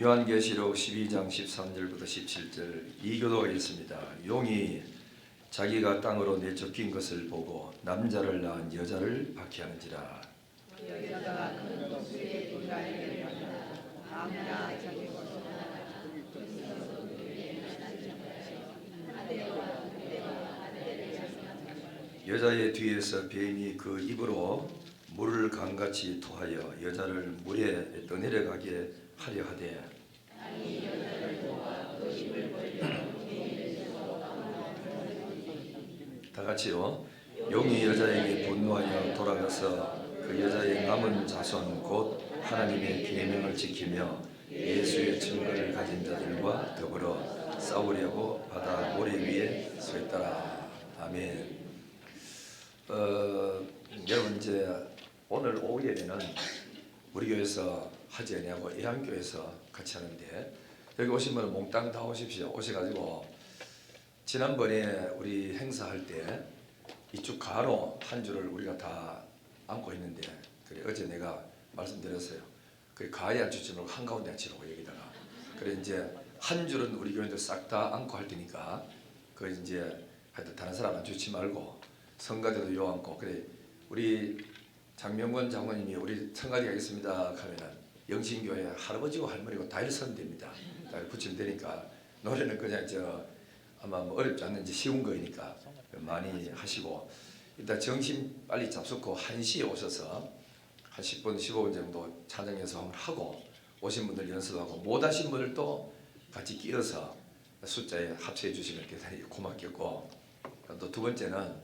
요한계시록 12장 13절부터 17절 이 교도가 있습니다. 용이 자기가 땅으로 내쫓긴 것을 보고 남자를 낳은 여자를 박해하는지라. 여자가 큰 독수리의 돌다리를 만나 남자 자기 여자의 뒤에서 뱀이 그 입으로 물을 강같이 토하여 여자를 물에 떠내려가게 하려 하되 다 같이요. 용이 여자에게 분노하여 돌아가서 그 여자의 남은 자손 곧 하나님의 계명을 지키며 예수의 증거를 가진 자들과 더불어 싸우려고 바다 모래 위에 서 있더라. 아멘. 여러분 이제 오늘 오후에는 우리 교회에서 하지 아니하고 예한교회에서 같이 하는데 여기 오시면 몽땅 다 오십시오. 오셔가지고 지난번에 우리 행사할 때 이쪽 가로 한 줄을 우리가 다 안고 있는데 그래 어제 내가 말씀드렸어요. 그 가에 앉히지 말고 한가운데 앉히라고 여기다가. 그래 이제 한 줄은 우리 교인들 싹 다 안고 할 테니까 그 이제 하여튼 다른 사람 앉히지 말고 성가대도 요 앉고. 그래 우리 장명권 장로님이 우리 성가대 가겠습니다 하면은 영신교회 할아버지고 할머니고 다 일선 됩니다. 다 붙이면 되니까 노래는 그냥 아마 뭐 어렵지 않는지 쉬운 거니까 많이 하시고 일단 정신 빨리 잡수고 1시에 오셔서 한 10분 15분 정도 찬양 연습을 하고 오신 분들 연습하고 못 하신 분들도 같이 끼어서 숫자에 합체해 주시면 대단히 고맙겠고, 또 두 번째는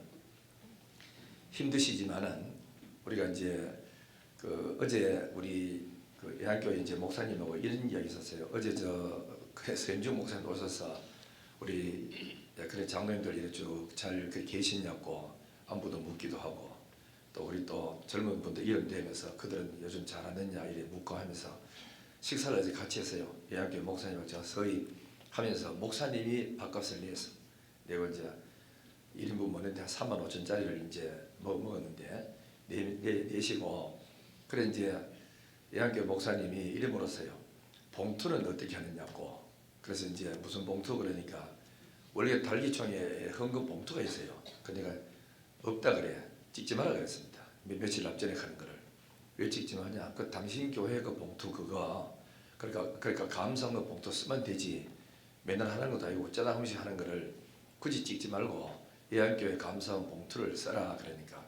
힘드시지만은 우리가 이제 어제 우리 예한교회 이제 목사님하고 이런 이야기 있었어요. 어제 그래서 연중 목사님 오셔서 우리 그래 장로님들 이렇게 쭉 잘 계시냐고 안부도 묻기도 하고, 또 우리 또 젊은 분들 이름 대면서 그들은 요즘 잘하느냐 이래 묻고 하면서 식사를 어제 같이 했어요. 예한교회 목사님하고 제가 서희 하면서 목사님이 밥값을 내고 이제 1인분 먹는데 한 35,000짜리를 이제 먹었는데 내시고 그래 이제 예한교회 목사님이 이름으로써요. 봉투는 어떻게 하느냐고. 그래서 이제 무슨 봉투 그러니까 원래 달기총에 헌금 봉투가 있어요. 그러니까 없다 그래. 찍지 마라 그랬습니다. 며칠 앞전에 하는 거를 왜 찍지 마냐? 그 당신 교회 그 봉투 그거 그러니까 감사헌금 봉투 쓰면 되지. 맨날 하는 것도 아니고 짜다 한 번씩 하는 거를 굳이 찍지 말고 예한교회 감사헌금 봉투를 써라 그러니까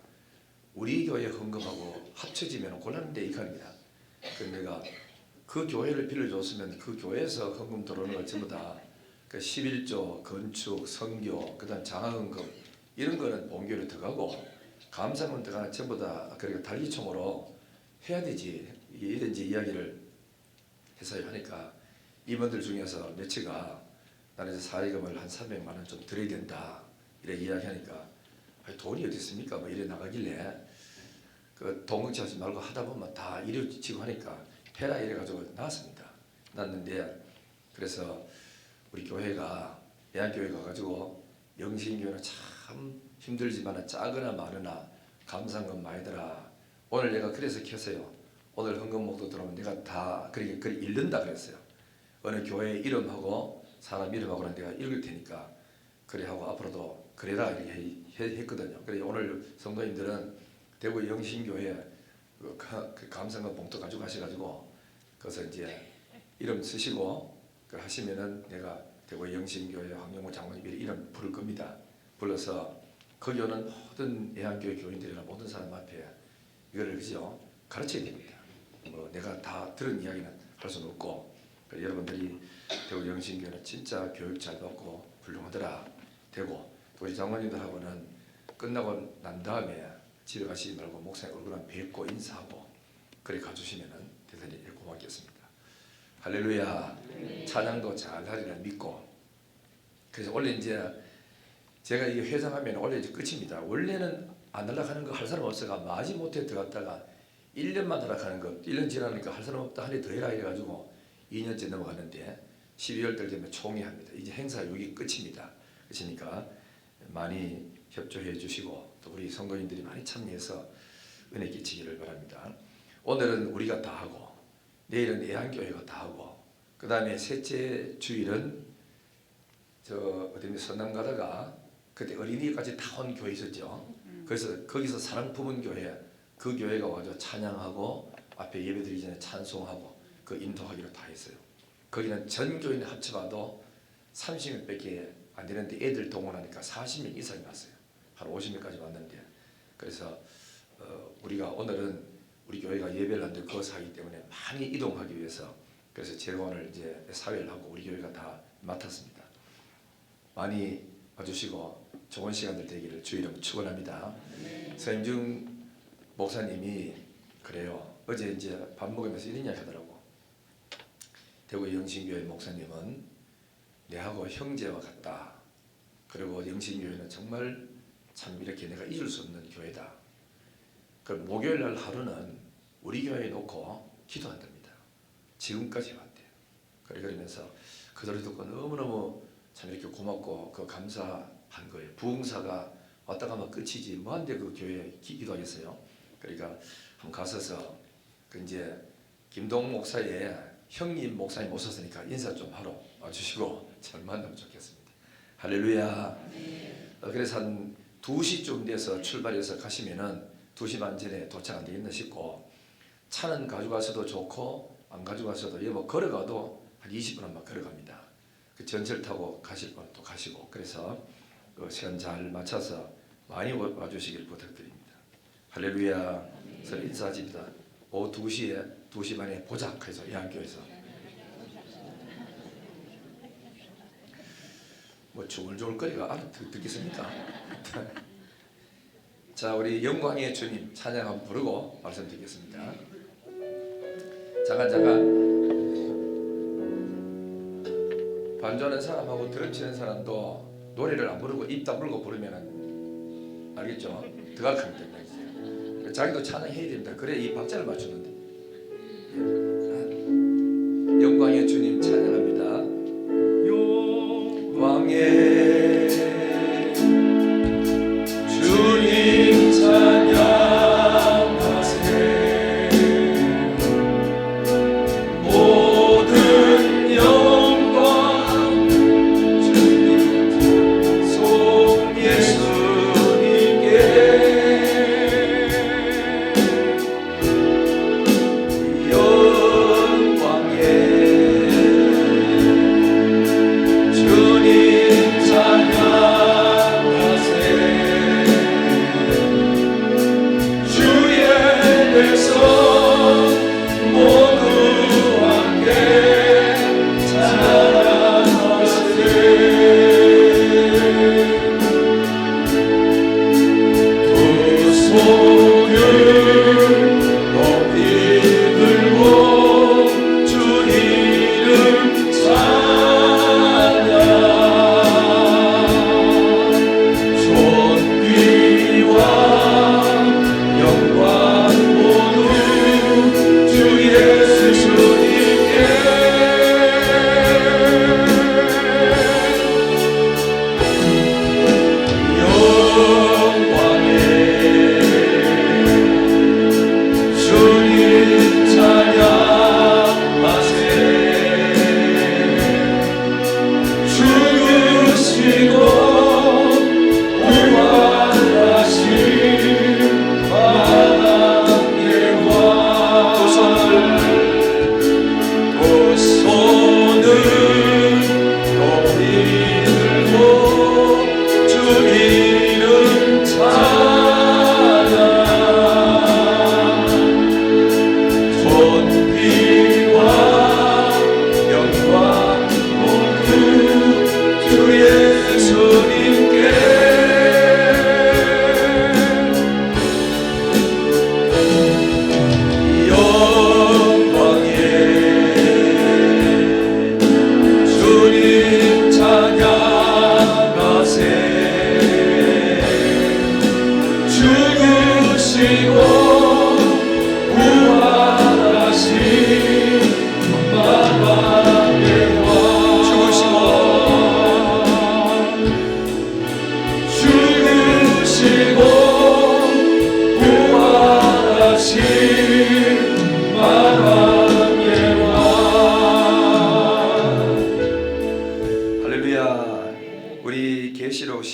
우리 교회 헌금하고 합쳐지면 곤란한데 이 겁니다. 그래서 내가 그 교회를 빌려줬으면 그 교회에서 헌금 들어오는 걸 전부 다 11조, 건축, 선교, 그다음 장학헌금 이런 거는 본교회로 들어가고 감사헌금 들어가는 전부 다 그러니까 달기총으로 해야 되지. 이런 이제 이야기를 해서 하니까 이분들 중에서 몇치가 나는 이제 사회금을 한 300만 원 좀 드려야 된다 이래 이야기하니까 돈이 어디 있습니까? 뭐 이래 나가길래 그 동극지하지 말고 하다 보면 다 이루어지고 하니까 해라 이래가지고 나왔습니다. 났는데 그래서 우리 교회가 예한교회 가가지고 영신교회는 참 힘들지만 작으나 많으나 감사헌금 많이 들어. 오늘 내가 그래서 켰어요. 오늘 헌금 목도 들어오면 내가 다 그렇게 읽는다 그랬어요. 어느 교회 이름하고 사람 이름하고는 내가 읽을 테니까 그래 하고 앞으로도 그래라 이렇게 했거든요. 그래 오늘 성도님들은 대구 영신교회 그 감사헌금 봉투 가지고 가셔가지고 그래서 이제 이름 쓰시고 하시면은 내가 대구 영신교회 황영무 장로님 이름 부를 겁니다. 불러서 거기 오는 모든 예한교회 교인들이나 모든 사람 앞에 이거를 그죠 가르쳐야 됩니다. 뭐 내가 다 들은 이야기는 할 수는 없고 여러분들이 대구 영신교회는 진짜 교육 잘 받고 훌륭하더라. 되고 우리 장로님들하고는 끝나고 난 다음에 집에 가시지 말고 목사님 얼굴 한 뵙고 인사하고 그래 가주시면은 대단히 고맙겠습니다. 할렐루야. 찬양도 잘 하리라 믿고. 그래서 원래 이제 제가 이 회장하면 원래 이제 끝입니다. 원래는 안 날아가는 거 할 사람 없어가 마지못해 들어갔다가 1년만 날아가는 거 1년 지나니까 할 사람 없다 하니 더 해라 이래가지고 2년째 넘어가는데 12월 달 되면 총회합니다. 이제 행사 여기 끝입니다. 그러니까 많이 협조해 주시고 또 우리 성도님들이 많이 참여해서 은혜 끼치기를 바랍니다. 오늘은 우리가 다 하고 내일은 예한교회가 다 하고 그 다음에 셋째 주일은 저 어디 선남 가다가 그때 어린이까지 다 온 교회 있었죠. 그래서 거기서 사랑 품은 교회, 그 교회가 와서 찬양하고 앞에 예배드리기 전에 찬송하고 그 인도하기로 다 했어요. 거기는 전 교인 합쳐봐도 30명밖에 안 되는데 애들 동원하니까 40명 이상이 왔어요. 한 50명까지 왔는데, 그래서 우리가 오늘은 우리 교회가 예배를 하는데 그 사이기 때문에 많이 이동하기 위해서 그래서 제가 오늘 이제 사회를 하고 우리 교회가 다 맡았습니다. 많이 와주시고 좋은 시간들 되기를 주 이름 축원합니다. 서임중 목사님이 그래요. 어제 이제 밥 먹으면서 이런 이야기 하더라고. 대구 영신교회 목사님은 내하고 형제와 같다. 그리고 영신교회는 정말 참 이렇게 내가 잊을 수 없는 교회다. 그 목요일 날 하루는 우리 교회에 놓고 기도한답니다. 지금까지 왔대요. 그러면서 그 소리 듣고 너무너무 참 이렇게 고맙고 그 감사한 거예요. 부흥사가 왔다 가면 끝이지 뭐한데 그 교회에 기도하겠어요. 그러니까 한번 가서서 그 이제 김동 목사의 형님 목사님 오셨으니까 인사 좀 하러 와주시고 잘 만나면 좋겠습니다. 할렐루야. 그래서 한 2시쯤 돼서 출발해서 가시면은 2시 반 전에 도착 안 되겠나 싶고, 차는 가져가셔도 좋고 안 가져가셔도 여보 걸어가도 한 20분 한번 걸어갑니다. 그 전철 타고 가실 분 또 가시고, 그래서 그 시간 잘 맞춰서 많이 와주시길 부탁드립니다. 할렐루야. 서로 인사하십니다. 오후 2시 반에 보자. 그래서 예한교회에서 뭐 중얼중얼거리가 알아듣겠습니까? 자, 우리 영광의 주님 찬양 한번 부르고 말씀드리겠습니다. 잠깐 반주하는 사람하고 드럼 치는 사람도 노래를 안 부르고 입 다물고 부르면 알겠죠? 더 악합니다. 이제 자기도 찬양해야 됩니다. 그래 이 박자를 맞추는데. 영광의 주님 찬양합니다. 영광의 주님 찬양하세. 모든 영광 주님 송 예수님께.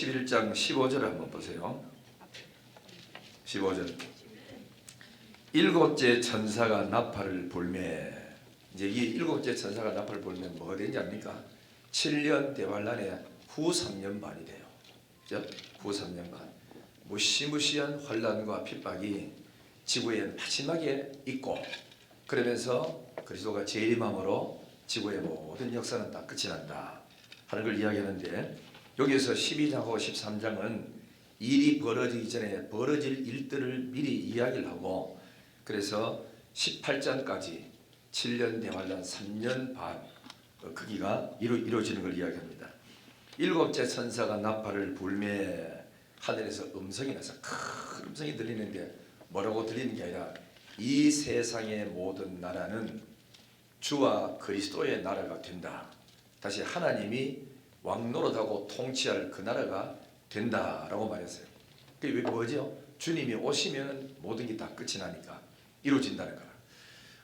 11장 15절을 한번 보세요. 15절. 일곱째 천사가 나팔을 불매. 이제 이 일곱째 천사가 나팔을 불면 뭐가 되는지 압니까? 7년 대환란의 후 3년 반이 돼요. 그죠? 후 3년 반. 무시무시한 환란과 핍박이 지구에 마지막에 있고, 그러면서 그리스도가 재림함으로 지구의 모든 역사는 다 끝이 난다 하는 걸 이야기하는데, 여기서 12장하고 13장은 일이 벌어지기 전에 벌어질 일들을 미리 이야기를 하고, 그래서 18장까지 7년 대환란 3년 반 크기가 이루어지는 걸 이야기합니다. 일곱째 천사가 나팔을 불매 하늘에서 음성이 나서 큰 음성이 들리는데, 뭐라고 들리는 게 아니라 이 세상의 모든 나라는 주와 그리스도의 나라가 된다. 다시 하나님이 왕노릇하고 통치할 그 나라가 된다라고 말했어요. 그게 왜 뭐죠? 주님이 오시면 모든 게 다 끝이 나니까 이루어진다는 거라.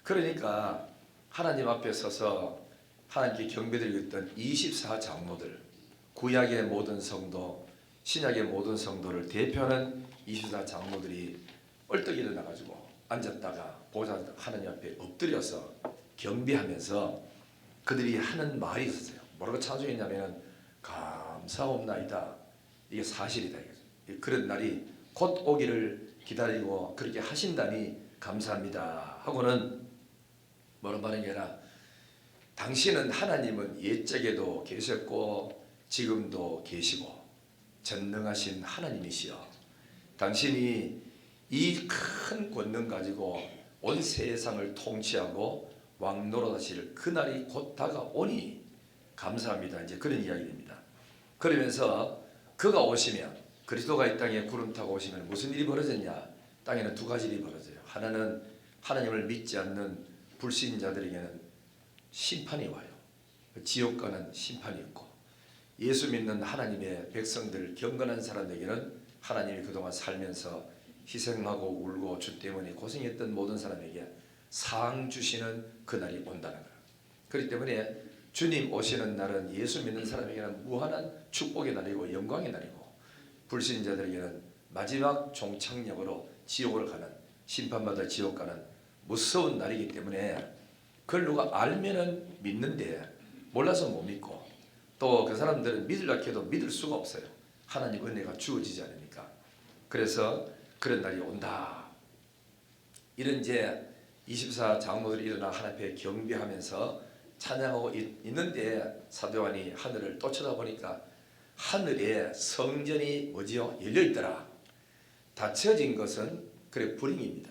그러니까 하나님 앞에 서서 하나님께 경배드리고 있던 24장로들, 구약의 모든 성도, 신약의 모든 성도를 대표하는 24장로들이 얼떡 일어나가지고 앉았다가 보좌 하나님 앞에 엎드려서 경배하면서 그들이 하는 말이 있었어요. 뭐라고 찬송했냐면 감사옵나이다. 이게 사실이다. 그런 날이 곧 오기를 기다리고 그렇게 하신다니 감사합니다 하고는 뭐라고 말하는 게 아니라, 당신은 하나님은 옛적에도 계셨고 지금도 계시고 전능하신 하나님이시여, 당신이 이 큰 권능 가지고 온 세상을 통치하고 왕노릇하실 그날이 곧 다가오니 감사합니다. 이제 그런 이야기입니다. 그러면서 그가 오시면, 그리스도가 이 땅에 구름 타고 오시면 무슨 일이 벌어졌냐? 땅에는 두 가지 일이 벌어져요. 하나는 하나님을 믿지 않는 불신자들에게는 심판이 와요. 지옥 가는 심판이 있고, 예수 믿는 하나님의 백성들, 경건한 사람에게는 하나님이 그동안 살면서 희생하고 울고 주 때문에 고생했던 모든 사람에게 상 주시는 그날이 온다는 거예요. 그렇기 때문에 주님 오시는 날은 예수 믿는 사람에게는 무한한 축복의 날이고 영광의 날이고, 불신자들에게는 마지막 종착역으로 지옥을 가는, 심판받아 지옥 가는 무서운 날이기 때문에 그걸 누가 알면은 믿는데 몰라서 못 믿고, 또 그 사람들은 믿으려고 해도 믿을 수가 없어요. 하나님 은혜가 주어지지 않으니까. 그래서 그런 날이 온다. 이런 이제 24장로들이 일어나 하나님 앞에 경배하면서 찬양하고 있는데, 사도 요한이 하늘을 또 쳐다보니까 하늘에 성전이 뭐지요? 열려있더라. 닫혀진 것은 그래 불행입니다.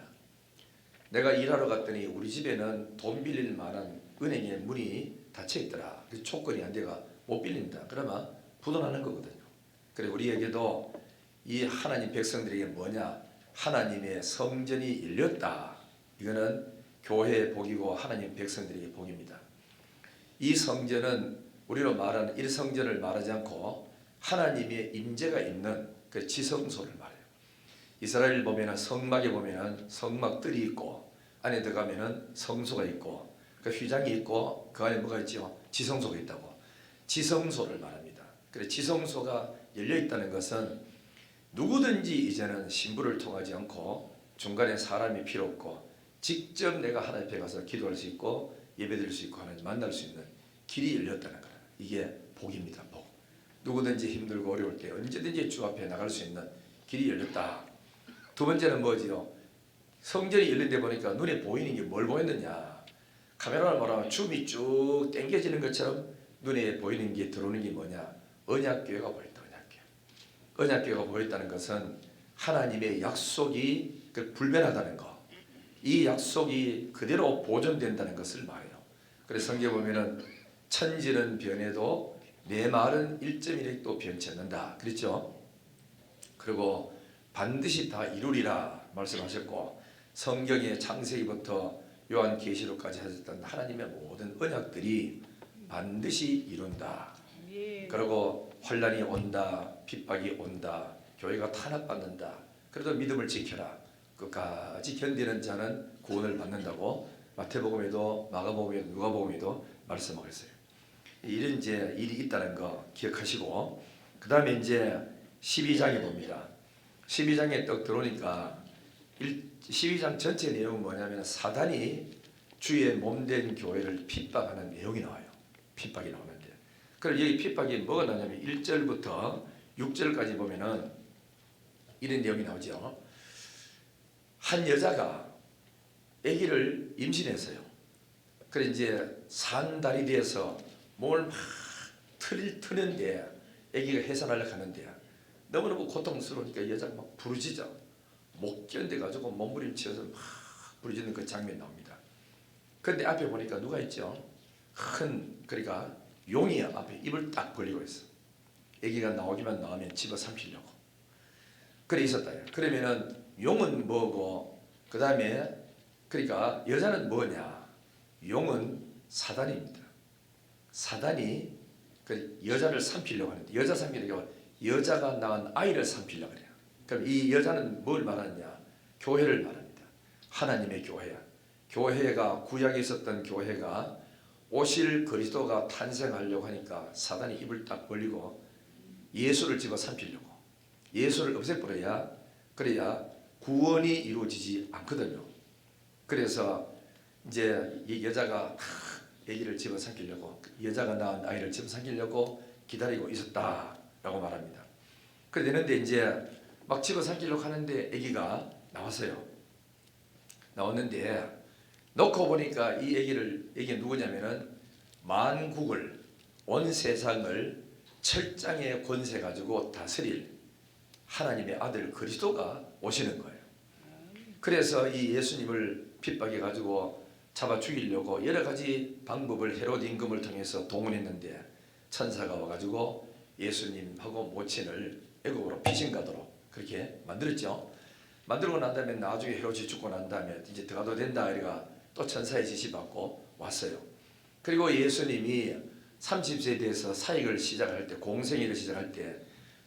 내가 일하러 갔더니 우리 집에는 돈 빌릴 만한 은행의 문이 닫혀있더라. 그 조건이 안 돼가 못 빌린다. 그러면 부도나는 거거든요. 그래 우리에게도 이 하나님 백성들에게 뭐냐? 하나님의 성전이 열렸다. 이거는 교회의 복이고 하나님 백성들에게 복입니다. 이 성전은 우리로 말하는 이 성전을 말하지 않고 하나님의 임재가 있는 그 지성소를 말해요. 이스라엘 보면은 성막에 보면은 성막들이 있고, 안에 들어가면은 성소가 있고, 그 휘장이 있고, 그 안에 뭐가 있죠? 지성소가 있다고. 지성소를 말합니다. 그래 지성소가 열려 있다는 것은 누구든지 이제는 신부를 통하지 않고 중간에 사람이 필요 없고 직접 내가 하나님 앞에 가서 기도할 수 있고 예배드릴 수 있고 하나님 만날 수 있는 길이 열렸다는 거예요. 이게 복입니다. 복. 누구든지 힘들고 어려울 때 언제든지 주 앞에 나갈 수 있는 길이 열렸다. 두 번째는 뭐지요? 성전이 열린 데 보니까 눈에 보이는 게 뭘 보였느냐? 카메라를 말하면 줌이 쭉 당겨지는 것처럼 눈에 보이는 게 들어오는 게 뭐냐? 언약궤가 보였다. 언약궤가 보였다는 것은 하나님의 약속이 불변하다는 것, 이 약속이 그대로 보존된다는 것을 말해요. 그래서 성경에 보면은 천지는 변해도 내 말은 1.1획도 변치 않는다. 그렇죠? 그리고 반드시 다 이루리라 말씀하셨고, 성경의 창세기부터 요한계시록까지 하셨던 하나님의 모든 언약들이 반드시 이룬다. 그리고 환란이 온다, 핍박이 온다, 교회가 탄압받는다. 그래도 믿음을 지켜라. 끝까지 견디는 자는 구원을 받는다고 마태복음에도 마가복음에도 누가복음에도 말씀하고 있어요. 이런 이제 일이 있다는 거 기억하시고, 그 다음에 이제 12장에 봅니다. 12장에 딱 들어오니까 12장 전체 내용은 뭐냐면 사단이 주의 몸된 교회를 핍박하는 내용이 나와요. 핍박이 나오는데, 그럼 여기 핍박이 뭐가 나냐면 1절부터 6절까지 보면은 이런 내용이 나오죠. 한 여자가 아기를 임신했어요. 그래 이제 산달이 돼서 몸을 막 트는데 아기가 해산하려고 하는데 너무너무 고통스러우니까 여자가 막 부르짖어. 못 견뎌가지고 몸부림치면서 막 부르짖는 그 장면이 나옵니다. 그런데 앞에 보니까 누가 있죠? 그러니까 용이 앞에 입을 딱 벌리고 있어. 아기가 나오면 집어 삼키려고. 그래 있었다. 그러면은 용은 뭐고, 그 다음에 그러니까 여자는 뭐냐? 용은 사단입니다. 사단이 그 여자를 삼키려고 하는데, 여자 삼키려고 여자가 낳은 아이를 삼키려고 그래요. 그럼 이 여자는 뭘 말하느냐? 교회를 말합니다. 하나님의 교회야. 교회가 구약에 있었던 교회가 오실 그리스도가 탄생하려고 하니까 사단이 입을 딱 벌리고 예수를 집어 삼키려고, 예수를 없애버려야 그래야 구원이 이루어지지 않거든요. 그래서 이제 이 여자가 아기를 집어 삼키려고, 여자가 낳은 아이를 집어 삼키려고 기다리고 있었다라고 말합니다. 그런데 이제 막 집어 삼키려고 하는데 아기가 나왔어요. 나왔는데 놓고 보니까 이 아기 누구냐면은 만국을, 온 세상을 철장의 권세 가지고 다스릴 하나님의 아들 그리스도가 오시는 거예요. 그래서 이 예수님을 핍박해 가지고 잡아 죽이려고 여러 가지 방법을 헤롯 임금을 통해서 동원했는데 천사가 와가지고 예수님하고 모친을 애국으로 피신가도록 그렇게 만들었죠. 만들고 난 다음에 나중에 헤롯이 죽고 난 다음에 이제 들어가도 된다 이래가 또 천사의 지시 받고 왔어요. 그리고 예수님이 30세에 대해서 사역을 시작할 때, 공생애를 시작할 때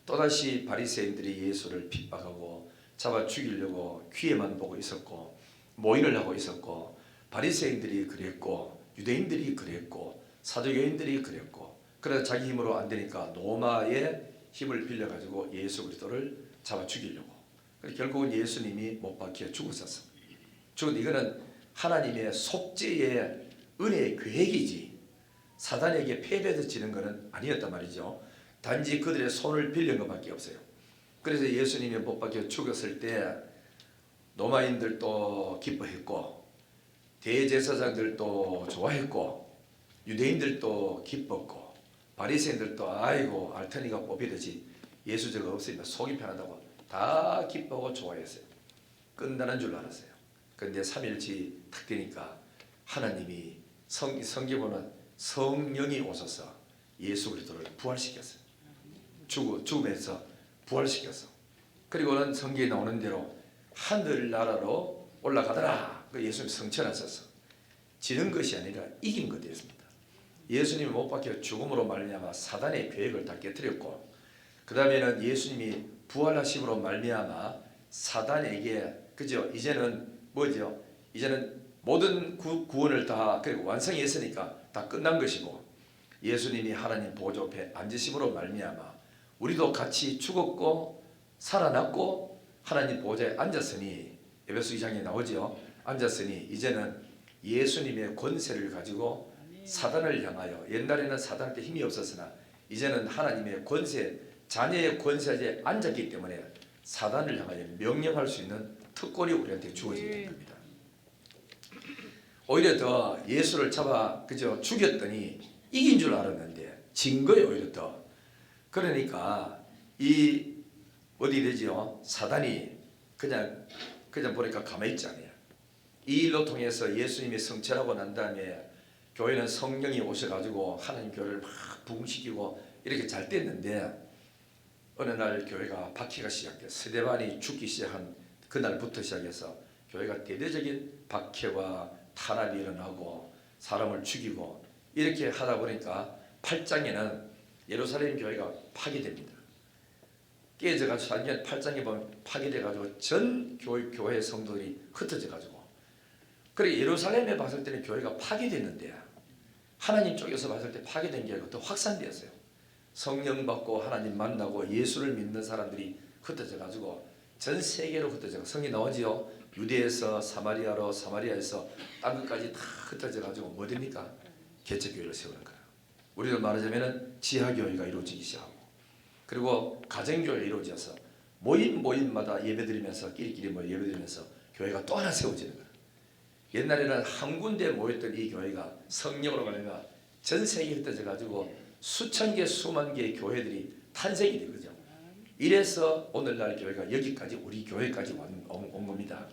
또다시 바리새인들이 예수를 핍박하고 잡아 죽이려고 귀에만 보고 있었고 모의를 하고 있었고, 바리새인들이 그랬고 유대인들이 그랬고 사두개인들이 그랬고, 그래서 자기 힘으로 안 되니까 노마의 힘을 빌려 가지고 예수 그리스도를 잡아 죽이려고. 결국은 예수님이 못 박혀 죽었었어. 죽은 이거는 하나님의 속죄의 은혜의 계획이지 사단에게 패배해서 지는 것은 아니었단 말이죠. 단지 그들의 손을 빌린 것밖에 없어요. 그래서 예수님이 못 박혀 죽었을 때 로마인들도 기뻐했고 대제사장들도 좋아했고 유대인들도 기뻤고 바리새인들도 아이고 알터니가 뽑히듯이 예수 저거 없으면 속이 편하다고 다 기뻐하고 좋아했어요. 끝나는 줄 알았어요. 그런데 3일치 탁 되니까 하나님이 성경보는 성령이 오셔서 예수 그리스도를 부활시켰어요. 죽음에서 부활시켰어. 그리고는 성경에 나오는 대로 하늘나라로 올라가더라. 그 예수님 성천하셨어. 지는 것이 아니라 이긴 것 되었습니다. 예수님이 못 박혀 죽음으로 말미암아 사단의 계획을 다 깨뜨렸고, 그 다음에는 예수님이 부활하심으로 말미암아 사단에게 그죠? 이제는 뭐죠? 이제는 모든 구원을 다 완성했으니까 다 끝난 것이고, 예수님이 하나님 보좌 앞에 앉으심으로 말미암아 우리도 같이 죽었고 살아났고 하나님 보좌에 앉았으니, 에베소 2장에 나오죠. 앉았으니 이제는 예수님의 권세를 가지고 사단을 향하여, 옛날에는 사단한테 힘이 없었으나 이제는 하나님의 권세, 자녀의 권세에 앉았기 때문에 사단을 향하여 명령할 수 있는 특권이 우리한테 주어지게 됩니다. 오히려 더 예수를 잡아 그저 죽였더니 이긴 줄 알았는데 진 거예요. 오히려 더. 그러니까 이 어디 되지요? 사단이 그냥 보니까 가만히 있지 않아요. 이 일로 통해서 예수님이 성천하고 난 다음에 교회는 성령이 오셔가지고 하나님 교회를 막 부흥시키고 이렇게 잘 됐는데, 어느 날 교회가 박해가 시작돼 스데반이 죽기 시작한 그날부터 시작해서 교회가 대대적인 박해와 탄압이 일어나고 사람을 죽이고 이렇게 하다 보니까 8장에는 예루살렘 교회가 파괴됩니다. 깨져가지고 8장에 보면 파괴돼가지고 전 교회 성도들이 흩어져가지고, 그래 예루살렘에 봤을 때는 교회가 파괴됐는데 하나님 쪽에서 봤을 때 파괴된 게 아니고 더 확산되었어요. 성령 받고 하나님 만나고 예수를 믿는 사람들이 흩어져 가지고 전 세계로 흩어져 성이 나오지요. 유대에서 사마리아로, 사마리아에서 땅끝까지 다 흩어져 가지고 뭐 됩니까? 개척교회를 세우는 거예요. 우리를 말하자면은 지하교회가 이루어지기 시작하고, 그리고 가정교회가 이루어져서 모임마다 예배드리면서 끼리끼리 예배드리면서 교회가 또 하나 세워지는 거예요. 옛날에는 한 군데 모였던 이 교회가 성령으로 가니까 전 세계에 흩어져 가지고 수천 개 수만 개의 교회들이 탄생이 된 거죠. 이래서 오늘날 교회가 여기까지 우리 교회까지 온 겁니다.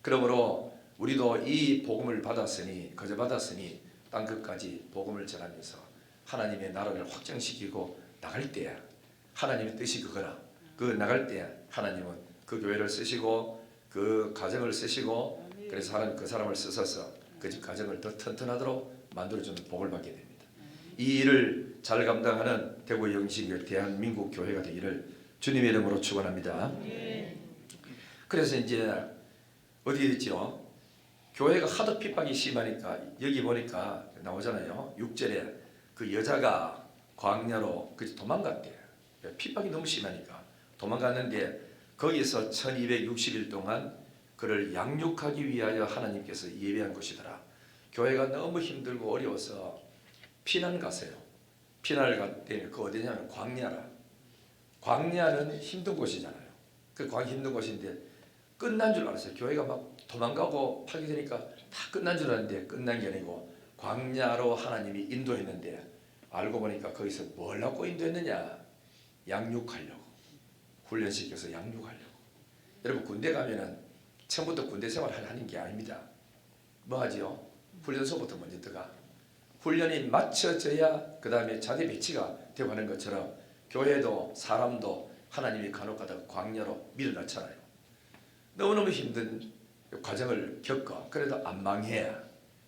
그러므로 우리도 이 복음을 받았으니 땅끝까지 복음을 전하면서 하나님의 나라를 확장시키고 나갈 때 하나님의 뜻이 그거라. 그 나갈 때 하나님은 그 교회를 쓰시고 그 가정을 쓰시고, 그래서 하나님 그 사람을 쓰셔서 그 집 가정을 더 튼튼하도록 만들어주는 복을 받게 됩니다. 이 일을 잘 감당하는 대구 영신교회 대한민국 교회가 되기를 주님의 이름으로 축원합니다. 그래서 이제 어디에 있죠? 교회가 하도 핍박이 심하니까 여기 보니까 나오잖아요. 6절에 그 여자가 광야로 도망갔대요. 핍박이 너무 심하니까 도망갔는데 거기서 1260일 동안 그를 양육하기 위하여 하나님께서 예배한 것이더라. 교회가 너무 힘들고 어려워서 피난 가세요. 피난을 갔더니 그 어디냐면 광야라. 광야는 힘든 곳이잖아요. 그 광야 힘든 곳인데 끝난 줄 알았어요. 교회가 막 도망가고 파게 되니까 다 끝난 줄 알았는데 끝난 게 아니고 광야로 하나님이 인도했는데 알고 보니까 거기서 뭘 하고 인도했느냐? 양육하려고. 훈련시켜서 양육하려고. 여러분 군대 가면은 처음부터 군대 생활을 하는 게 아닙니다. 뭐 하지요? 훈련소부터 먼저 들어가. 훈련이 맞춰져야 그 다음에 자대 배치가 되고 하는 것처럼 교회도 사람도 하나님이 간혹 가다가 광야로 밀어넣잖아요. 너무너무 힘든 과정을 겪어. 그래도 안 망해.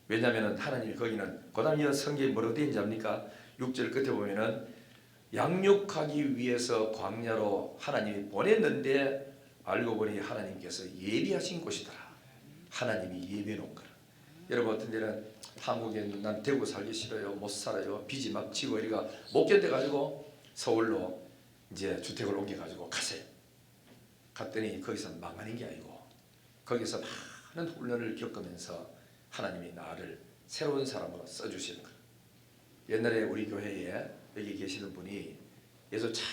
왜냐하면 하나님이 거기는 그 다음에 성경에 뭐라고 되어 있는지 압니까? 6절 끝에 보면은 양육하기 위해서 광야로 하나님이 보냈는데 알고 보니 하나님께서 예비하신 곳이더라. 하나님이 예비해 놓은 거라. 여러분 어떤 데는 한국에는 난 대구 살기 싫어요, 못 살아요, 빚이 막 지고 이리가 못 견뎌 가지고 서울로 이제 주택을 옮겨 가지고 가세요. 갔더니 거기서 망하는 게 아니고 거기서 많은 훈련을 겪으면서 하나님이 나를 새로운 사람으로 써주시는 거예요. 옛날에 우리 교회에 여기 계시는 분이 예수 잘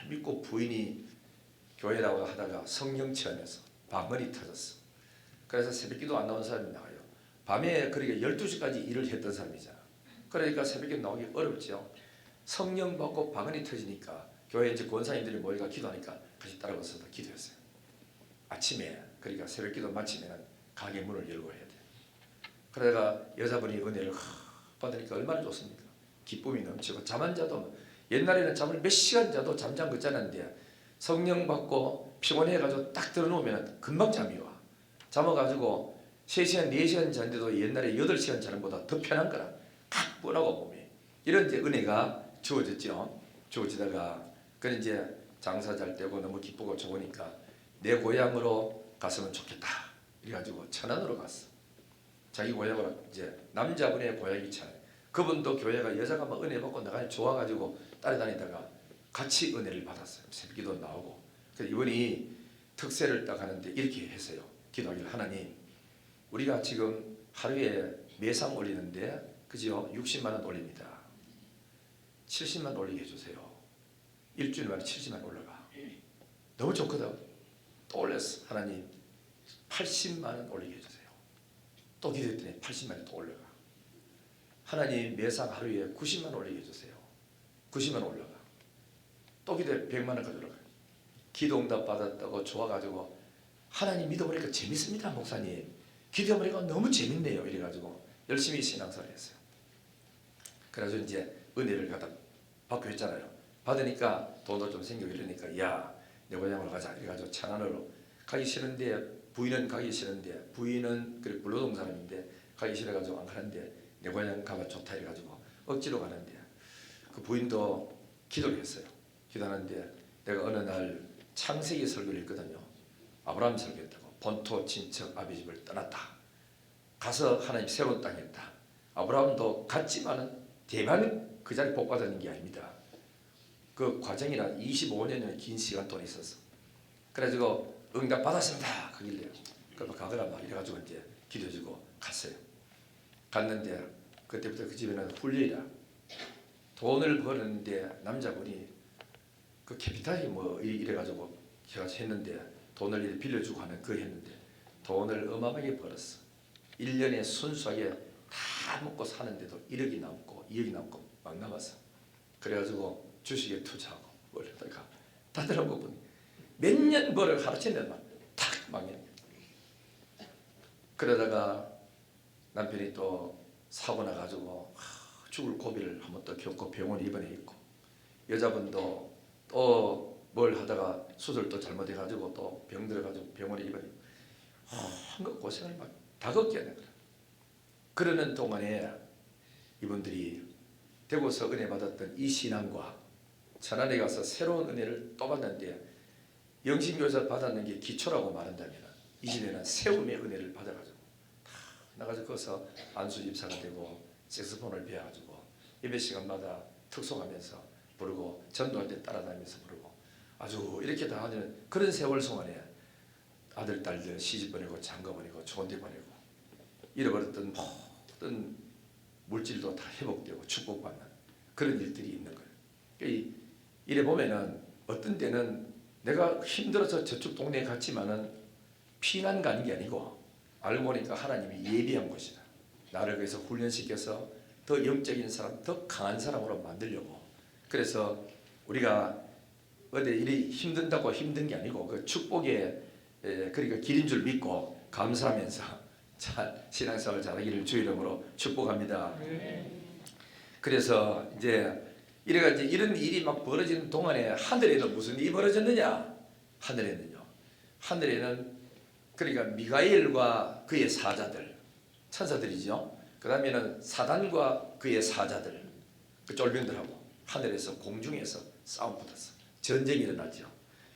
믿고 부인이 교회라고 하다가 성령 체험해서 방언이 터졌어. 그래서 새벽기도 안 나온 사람이 나와요. 밤에 그러니까 12시까지 일을 했던 사람이잖아. 그러니까 새벽에 나오기 어렵죠. 성령 받고 방언이 터지니까 교회 이제 권사님들이 모여가 기도하니까 같이 따라가서 기도했어요. 아침에 그러니까 새벽기도 마치면 가게 문을 열고 해야 돼. 그러다가 여자분이 은혜를 받으니까 얼마나 좋습니까? 기쁨이 넘치고 잠 안 자도 옛날에는 잠을 몇 시간 자도 잠잠 그자는데 성령 받고 피곤해가지고 딱 들어놓으면 금방 잠이 와. 잠아가지고 3시간 4시간 자는데도 옛날에 8시간 자는 것보다 더 편한 거라. 탁 뻔하고 몸이. 이런 이제 은혜가 주어졌죠. 주어지다가 그런 이제 장사 잘 되고 너무 기쁘고 좋으니까 내 고향으로 갔으면 좋겠다. 이래가지고 천안으로 갔어. 자기 고향으로 이제 남자분의 고향이 천안. 그분도 교회가 여자가 막 은혜 받고 나가 좋아가지고 따라다니다가 같이 은혜를 받았어요. 새벽기도 나오고. 그래서 이분이 특세를 딱 하는데 이렇게 했어요. 기도하기를 하나님, 우리가 지금 하루에 매상 올리는데 그죠? 60만 원 올립니다. 70만 원 올리게 해주세요. 일주일 만에 70만 원 올라가. 너무 좋거든. 또 올렸어. 하나님 80만 원 올리게 해주세요. 또 기도했더니 80만 원이 또 올라가. 하나님 매상 하루에 90만 원 올리게 해주세요. 90만 원 올라가. 또 기도해 100만 원까지 올라가. 기도응답 받았다고 좋아가지고 하나님 믿어보니까 재밌습니다 목사님. 기도해보니까 너무 재밌네요. 이래가지고 열심히 신앙생활을 했어요. 그래가지고 이제 은혜를 갖다 받고 했잖아요. 받으니까 돈도 좀 생기고 이러니까 야, 내 고향으로 가자. 이래가지고 천안으로 가기 싫은데 부인은 가기 싫은데 부인은 그래 불로동 사람인데 가기 싫어가지고 안 가는데 내 고향 가면 좋다 이래가지고 억지로 가는데 그 부인도 기도를 했어요. 기도하는데 내가 어느 날 창세기 설교를 했거든요. 아브라함 설교했다고. 본토 친척 아비 집을 떠났다. 가서 하나님 새로운 땅에 있다. 아브라함도 갔지만은 대만 그 자리 복 받는 게 아닙니다. 그 과정이란 25년의 긴 시간 동안 있었어. 그래가지고 응답 받았습니다. 그길래요. 그럼 가거라 막 이래가지고 이제 기도해주고 갔어요. 갔는데 그때부터 그 집에는 훈련이라 돈을 버는데 남자분이 그 캐피탈이 뭐 이래가지고 제가 했는데 돈을 이렇게 빌려주고 하는 그 했는데 돈을 어마어마하게 벌었어. 1년에 순수하게 다 먹고 사는데도 1억이 남고 2억이 남고 막 남았어. 그래가지고 주식에 투자하고 뭘 하다가 다들 한 부분 몇 년 벌을 하루치는 데만 탁 망해. 그러다가 남편이 또 사고 나가지고 죽을 고비를 한번 또 겪고 병원에 입원해 있고 여자분도 또 뭘 하다가 수술도 잘못해가지고 또 병 들어가지고 병원에 입원해 있고 한국 고생을 막 다걷게 하는 거야. 그러는 동안에 이분들이 대구서 은혜 받았던 이 신앙과 천안에 가서 새로운 은혜를 또 받았는데 영신교사 받았는 게 기초라고 말한다면 이 집에는 세움의 은혜를 받아가지고 다 나가서 거기서 안수 집사가 되고 색소폰을 배워가지고 예배 시간마다 특송하면서 부르고 전도할 때 따라다니면서 부르고 아주 이렇게 다 하는 그런 세월 동안에 아들 딸들 시집 보내고 장가 보내고 좋은 데 보내고 잃어버렸던 모든 물질도 다 회복되고 축복받는 그런 일들이 있는 거예요. 이래 보면은 어떤 때는 내가 힘들어서 저쪽 동네에 갔지만은 피난 가는 게 아니고 알고 보니까 하나님이 예비한 곳이다. 나를 거기서 훈련시켜서 더 영적인 사람, 더 강한 사람으로 만들려고. 그래서 우리가 어디 일이 힘든다고 힘든 게 아니고 그 축복의 그러니까 길인 줄 믿고 감사하면서 잘 신앙생활 잘하기를 주 이름으로 축복합니다. 그래서 이제 이래가 이런 일이 막 벌어지는 동안에 하늘에는 무슨 일이 벌어졌느냐? 하늘에는 그러니까 미가엘과 그의 사자들, 천사들이죠. 그 다음에는 사단과 그의 사자들, 그 쫄병들하고 하늘에서 공중에서 싸움 붙었어. 전쟁이 일어났죠.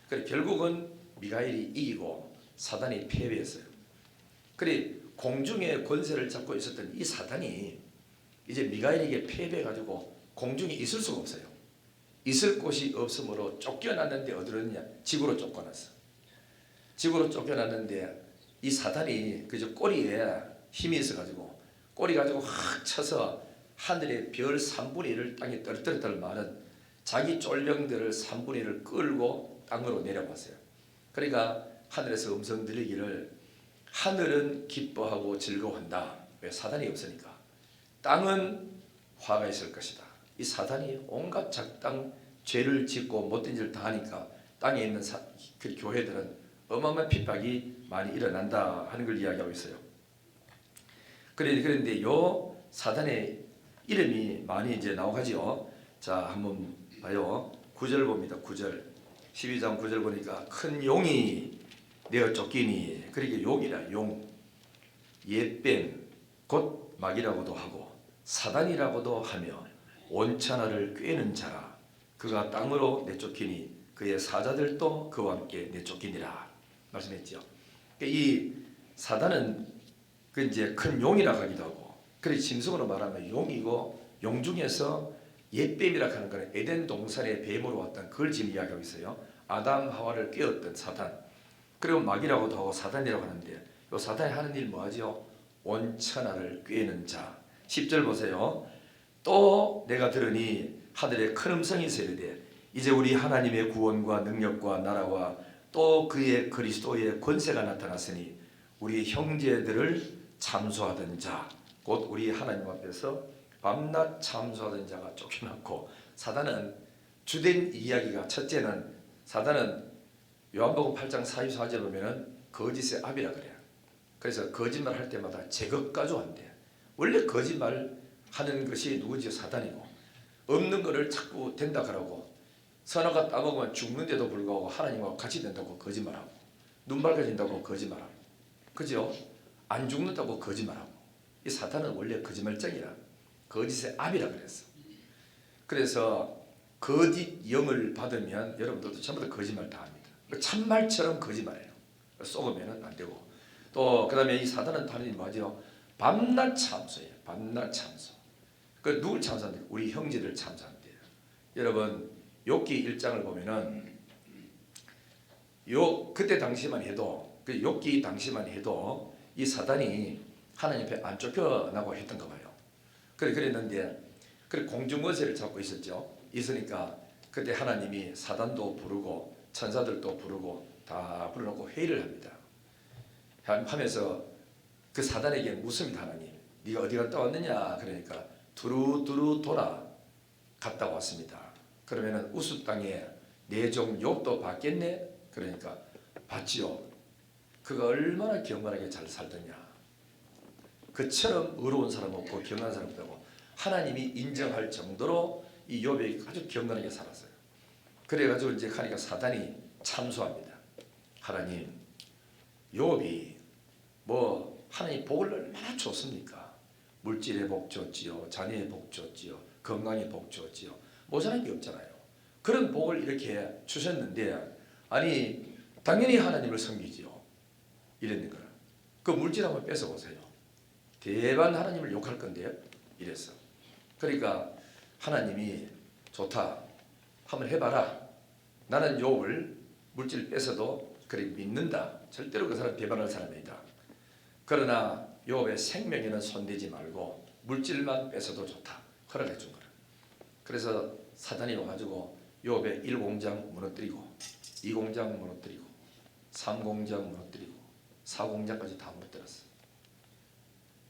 그래 결국은 미가엘이 이기고 사단이 패배했어요. 그래 공중의 권세를 잡고 있었던 이 사단이 이제 미가엘에게 패배해가지고 공중에 있을 수가 없어요. 있을 곳이 없으므로 쫓겨났는데 어디로 했냐? 지구로 쫓겨났어. 지구로 쫓겨났는데 이 사단이 그저 꼬리에 힘이 있어가지고 꼬리 가지고 확 쳐서 하늘의 별 3분의 1을 땅에 떨어뜨렸다는 말은 자기 쫄병들을 3분의 1을 끌고 땅으로 내려봤어요. 그러니까 하늘에서 음성 들리기를 하늘은 기뻐하고 즐거워한다. 왜? 사단이 없으니까. 땅은 화가 있을 것이다. 이 사단이 온갖 작당 죄를 짓고 못된 짓을 다 하니까 땅에 있는 그 교회들은 어마어마한 핍박이 많이 일어난다 하는 걸 이야기하고 있어요. 그런데 요 사단의 이름이 많이 이제 나오가지요. 자 한번 봐요. 9절 봅니다. 9절 12장 9절 보니까 큰 용이 내어 쫓기니 그러니까 용이라 용 옛뱀 곧 마귀라고도 하고 사단이라고도 하며 온천하를 꿰는 자라 그가 땅으로 내쫓기니 그의 사자들도 그와 함께 내쫓기니라 말씀했죠. 그러니까 이 사단은 그 이제 큰 용이라고 하기도 하고 그래 짐승으로 말하면 용이고 용 중에서 옛뱀이라고 하는 것은 에덴 동산의 뱀으로 왔던 그걸 지금 이야기하고 있어요. 아담 하와를 꿰었던 사단. 그리고 마귀라고도 하고 사단이라고 하는데 이 사단이 하는 일 뭐하죠? 온천하를 꿰는 자. 10절 보세요. 또 내가 들으니 하늘에 큰 음성이 세르되 이제 우리 하나님의 구원과 능력과 나라와 또 그의 그리스도의 권세가 나타났으니 우리 형제들을 참소하던 자 곧 우리 하나님 앞에서 밤낮 참소하던 자가 쫓겨났고 사단은 주된 이야기가 첫째는 사단은 요한복음 8장 44절 보면은 거짓의 아비라 그래요. 그래서 거짓말 할 때마다 제것 가지고 한대. 원래 거짓말 하는 것이 누구지? 사단이고 없는 거를 자꾸 된다 그러고 선악과 따먹으면 죽는데도 불구하고 하나님과 같이 된다고 거짓말하고 눈 밝아진다고 거짓말하고 그죠? 안 죽는다고 거짓말하고 이 사탄은 원래 거짓말쟁이라 거짓의 압이라 그랬어. 그래서 거짓 영을 받으면 여러분들도 전부 다 거짓말 다 합니다. 참말처럼 거짓말해요. 속으면 안 되고 또 그 다음에 이 사단은 다른 일이 뭐죠? 밤낮 참소예요. 밤낮 참소. 그 누굴 참소한대요? 우리 형제를 참소한대요. 여러분 욥기 1장을 보면은 그때 당시만 해도 그 욥기 당시만 해도 이 사단이 하나님 앞에 안 쫓겨나고 했던가 봐요. 그랬는데 공중권세를 잡고 있으니까 그때 하나님이 사단도 부르고 천사들도 부르고 다 불러놓고 회의를 합니다. 하면서 그 사단에게 묻습니다. 하나님, 네가 어디 갔다 왔느냐? 그러니까 두루두루 돌아 갔다 왔습니다. 그러면은 우스 땅에 내 종 욥도 봤겠네? 그러니까 봤지요. 그가 얼마나 경건하게 잘 살더냐. 그처럼 의로운 사람 없고 경건한 사람 없다고 하나님이 인정할 정도로 이 욥이 아주 경건하게 살았어요. 그래가지고 이제 하니까 사단이 참소합니다. 하나님, 욥이 뭐 하나님 복을 얼마나 줬습니까? 물질의 복 줬지요, 자녀의 복 줬지요, 건강의 복 줬지요. 모자란 게 없잖아요. 그런 복을 이렇게 주셨는데 아니 당연히 하나님을 섬기지요. 이랬는 거라. 그 물질 한번 뺏어 보세요. 대반 하나님을 욕할 건데요. 이랬어. 그러니까 하나님이 좋다. 한번 해봐라. 나는 욥을 물질 뺏어도 그래 믿는다. 절대로 그 사람 배반할 사람이다. 그러나 욥의 생명에는 손대지 말고 물질만 뺏어도 좋다. 허락해 준 거라. 그래서 사단이 와가지고 욥의 1공장 무너뜨리고 2공장 무너뜨리고 3공장 무너뜨리고 4공장까지 다 무너뜨렸어.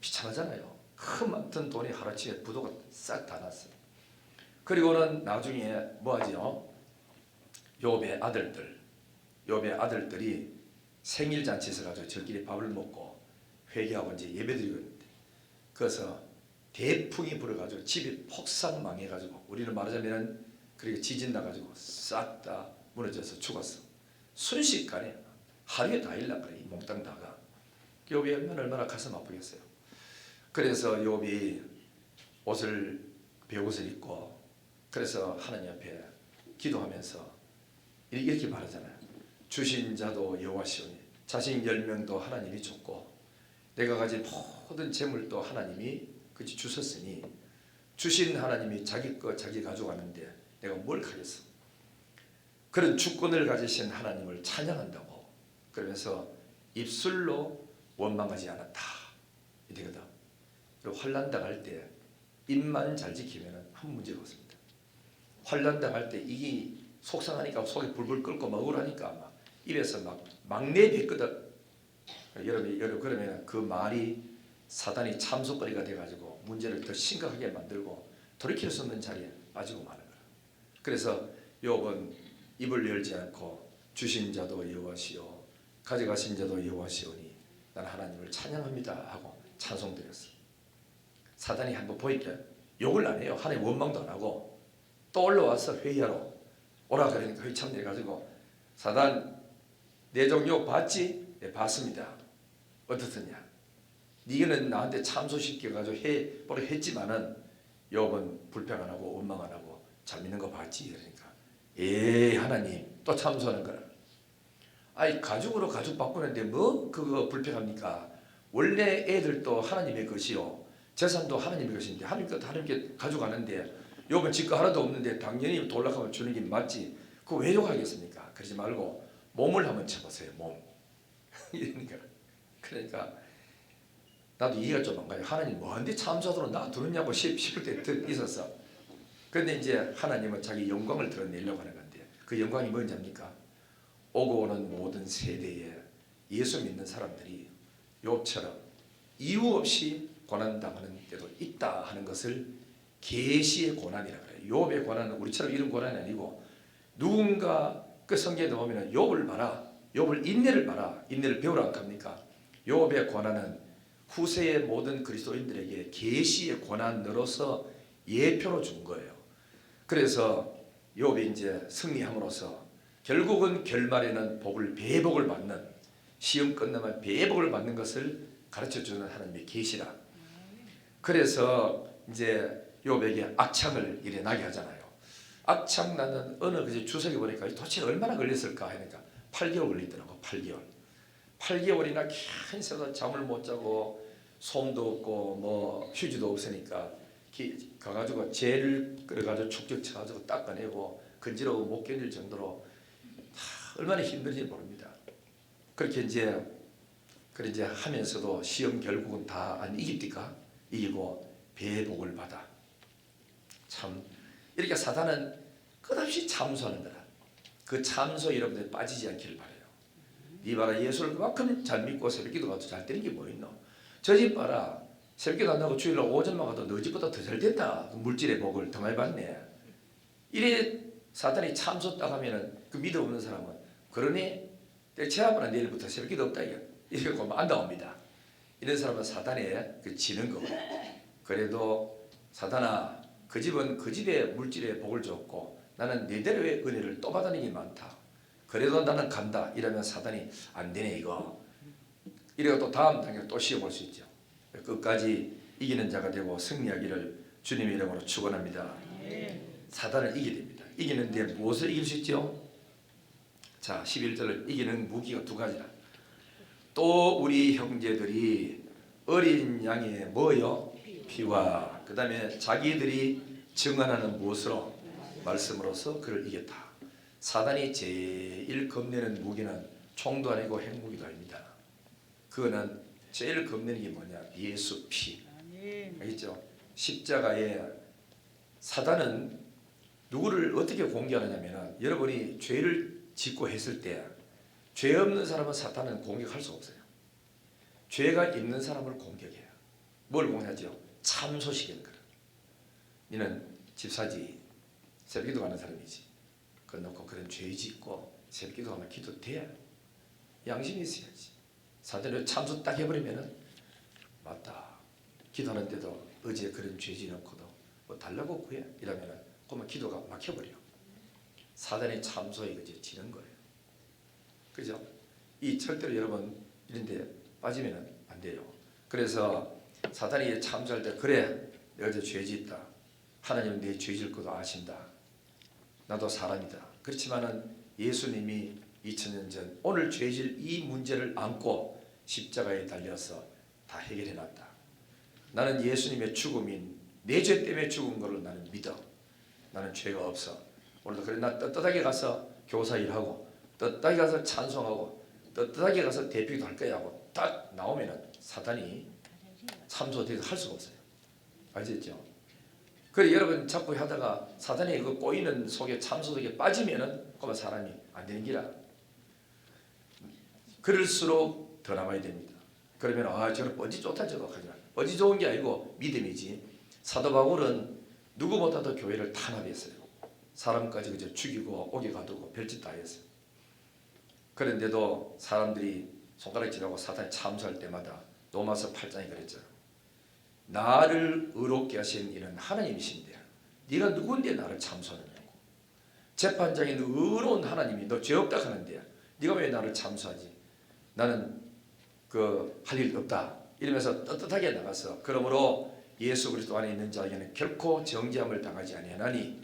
비참하잖아요. 흠없던 돈이 하루아침에 부도가 싹 다 났어요. 그리고는 나중에 뭐하지요? 욥의 아들들이 생일잔치 있어가지고 저끼리 밥을 먹고 회개하고 이제 예배드리고 있는데 그래서 대풍이 불어가지고 집이 폭삭 망해가지고 우리는 말하자면 그렇게 지진 나가지고 싹 다 무너져서 죽었어. 순식간에 하루에 다 일나 그래. 이 몽땅 다가. 욥이 얼마나 가슴 아프겠어요. 그래서 욥이 배옷을 입고 그래서 하나님 앞에 기도하면서 이렇게 말하잖아요. 주신 자도 여호와시오니 자식 10명도 하나님이 줬고 내가 가진 모든 재물도 하나님이 그치 주셨으니 주신 하나님이 자기 거 자기 가져가는데 내가 뭘 하겠어. 그런 주권을 가지신 하나님을 찬양한다고 그러면서 입술로 원망하지 않았다. 이되거든. 그리고 환난 당할 때 입만 잘 지키면 아무 문제가 없습니다. 환난 당할 때 이게 속상하니까 속이 불불 끓고 막 억울하니까 막 입에서 막 내뱉거든. 여러분 그러면 그 말이 사단이 참속거리가 돼가지고 문제를 더 심각하게 만들고 돌이킬 수 없는 자리에 빠지고 마는 거야. 그래서 욥은 입을 열지 않고 주신 자도 여호와시오 가져가신 자도 여호와시오니 나는 하나님을 찬양합니다 하고 찬송드렸어. 사단이 한번 보니까 욕을 안 해요. 하나님 원망도 안 하고 또 올라와서 회의하러 오라 그러니까 회의 참여해가지고 사단 내 종 욥 봤지? 네, 봤습니다. 어떻더냐? 네가는 나한테 참소시켜가지고 뭐라 했지만은 욥은 불평 안 하고 원망 안 하고 잘 믿는 거 봤지? 그러니까 하나님 또 참소하는 거라. 아이 가죽으로 가죽 바꾸는데 뭐 그거 불평합니까? 원래 애들도 하나님의 것이요 재산도 하나님의 것인데 하나님 것 하나님께 가져가는데 욥은 지가 하나도 없는데 당연히 돌락하면 주는 게 맞지. 그거 왜 욕하겠습니까? 그러지 말고 몸을 한번 쳐보세요. 몸. 그러니까 나도 이해가 좀 안 가요. 하나님 뭔데 참소하도록 놔두느냐고 싶을 때 있었어. 그런데 이제 하나님은 자기 영광을 드러내려고 하는 건데 그 영광이 뭔지 압니까? 오고 오는 모든 세대에 예수 믿는 사람들이 욥처럼 이유 없이 고난당하는 때도 있다 하는 것을 계시의 고난이라고 해요. 욥의 고난은 우리처럼 이런 고난이 아니고 누군가 그 성경에 보면 욥을 봐라. 욥을 인내를 봐라. 인내를 배우라 합니까? 욥의 고난은 후세의 모든 그리스도인들에게 계시의 고난으로서 예표로 준 거예요. 그래서 욥이 이제 승리함으로써 결국은 결말에는 배복을 받는 시험 끝나면 배복을 받는 것을 가르쳐주는 하나님의 계시라. 그래서 이제 욥에게 악창을 이래 나게 하잖아요. 악창 나는 어느 그 주석에 보니까 도대체 얼마나 걸렸을까 하니까 8개월 걸리더라고. 8개월이나 긴 새도 잠을 못 자고 소음도 없고 뭐 휴지도 없으니까 가가지고 재를 끓여가지고 축적 쳐가지고 닦아내고 건지러워 못 견딜 정도로 얼마나 힘든지 모릅니다. 그렇게 이제 하면서도 시험 결국은 다 안 이깁니까? 이기고 배의 복을 받아. 참 이렇게 사단은 끝없이 참소하는 거라. 그 참소 여러분들 빠지지 않기를 바라요. 네 봐라, 예수를 그만큼 잘 믿고 새벽기도 가도 잘 되는 게 뭐 있노? 저 집 봐라, 새벽기도 안 나고 주일날 오전만 가도 너 집보다 더 잘 됐다. 그 물질의 복을 더 많이 받네. 이래 사단이 참소 딱 하면은 그 믿음 없는 사람은 그러니 제 아빠는 내일부터 새벽기도 없다 이렇게 안 나옵니다. 이런 사람은 사단에 지는 거고. 그래도 사단아, 그 집은 그 집의 물질의 복을 줬고 나는 내대로의 은혜를 또 받는 게 많다. 그래도 나는 간다. 이러면 사단이 안 되네 이거. 이래가 또 다음 단계로 또 시험할 수 있죠. 끝까지 이기는 자가 되고 승리하기를 주님의 이름으로 축원합니다. 사단을 이기게 됩니다. 이기는데 무엇을 이길 수 있죠? 자, 11절을 이기는 무기가 두 가지라. 또 우리 형제들이 어린 양의 뭐요? 피와 그 다음에 자기들이 증언하는 무엇으로? 말씀으로서 그를 이겼다. 사단이 제일 겁내는 무기는 총도 아니고 핵무기도 아닙니다. 그거는 제일 겁내는 게 뭐냐? 예수 피. 알겠죠? 십자가에 사단은 누구를 어떻게 공격하냐면 여러분이 죄를 짓고 했을 때 죄 없는 사람은 사탄은 공격할 수 없어요. 죄가 있는 사람을 공격해요. 뭘 공격하죠? 참소시키는 거라. 너는 집사지, 새벽기도 가는 사람이지. 그래놓고 그런 죄 짓고 새벽기도 가면 기도 돼. 양심이 있어야지. 사단을 참소 딱 해버리면은 맞다. 기도하는데도 어제 그런 죄 지놓고도 뭐 달라고 구해 이러면은 그러면 기도가 막혀버려. 사단의 참소에 그저 지는 거예요. 그죠? 이 절대로 여러분 이런데 빠지면은 안 돼요. 그래서 사단이 참소할 때 그래 내가 어제 죄 짓다. 하나님은 내 죄 질 것도 아신다. 나도 사람이다. 그렇지만은 예수님이 2000년 전 오늘 죄질 이 문제를 안고 십자가에 달려서 다 해결해 놨다. 나는 예수님의 죽음인 내 죄 때문에 죽은 것을 나는 믿어. 나는 죄가 없어. 오늘도 그래 나 떳떳하게 가서 교사 일하고 떳떳하게 가서 찬송하고 떳떳하게 가서 대표기도 할 거야 하고 딱 나오면은 사단이 참소돼서 할 수가 없어요. 아시겠죠? 그래 여러분 자꾸 하다가 사단이 그 꼬이는 속에 참소 속에 빠지면은 그만 사람이 안 되는 기라. 그럴수록 더 남아야 됩니다. 그러면 저는 어찌 좋다 저거 하지 마. 어찌 좋은 게 아니고 믿음이지. 사도 바울은 누구보다도 교회를 탄압했어요. 사람까지 그저 죽이고 옥에 가두고 별짓 다 했어요. 그런데도 사람들이 손가락질하고 사탄이 참소할 때마다 로마서 8장에 그랬죠. 나를 의롭게 하신 이는 하나님이신데 네가 누군데 나를 참소하느냐고. 재판장에 있는 의로운 하나님이 너 죄 없다 하는데 네가 왜 나를 참소하지? 나는 할 일 없다. 이러면서 떳떳하게 나가서 그러므로 예수 그리스도 안에 있는 자에게는 결코 정죄함을 당하지 아니하나니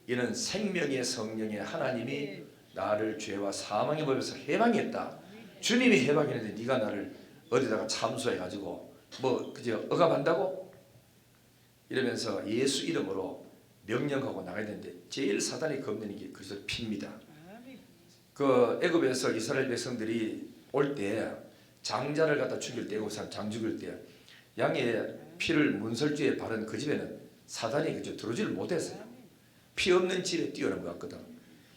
이는 생명의 성령의 하나님이 나를 죄와 사망의 법에서 해방했다. 주님이 해방했는데 네가 나를 어디다가 참소해가지고 뭐 그저 억압한다고? 이러면서 예수 이름으로 명령하고 나가야 되는데 제일 사단이 겁내는 게 그래서 피입니다. 애굽에서 이스라엘 백성들이 올 때 장자를 갖다 죽일 때 장 죽일 때 양의 피를 문설주에 바른 그 집에는 사단이 그저 들어오지를 못했어요. 피 없는 집에 뛰어난 것 같거든.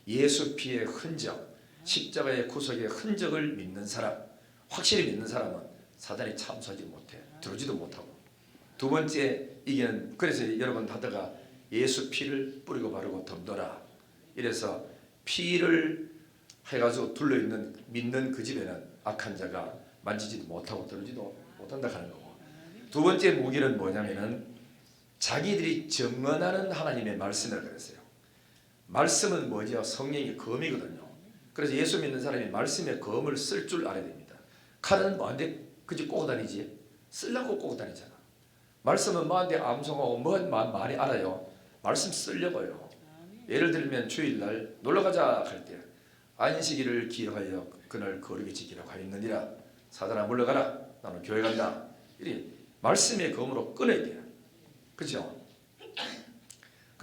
예수 피의 흔적, 십자가의 구속의 흔적을 믿는 사람, 확실히 믿는 사람은 사단이 참소하지 못해. 들어오지도 못하고. 두 번째 이게는 그래서 여러분 하다가 예수 피를 뿌리고 바르고 덤더라. 이래서 피를 해가지고 둘러있는 믿는 그 집에는 악한 자가 만지지도 못하고 들어오지도 못한다 하는 거고. 두 번째 무기는 뭐냐면은 자기들이 증언하는 하나님의 말씀을 그랬어요. 말씀은 뭐죠? 성령의 검이거든요. 그래서 예수 믿는 사람이 말씀의 검을 쓸 줄 알아야 됩니다. 칼은 뭐한테 그지 꼬고 다니지? 쓰려고 꼬고 다니잖아. 말씀은 뭐한테 암송하고 많이 알아요. 말씀 쓰려고요. 예를 들면 주일날 놀러가자 할 때 안식일을 기억하여 그날 거룩히 지키라고 하였느니라. 사단아 물러가라. 나는 교회 간다. 이 말씀의 검으로 끊어야 돼요. 그렇죠?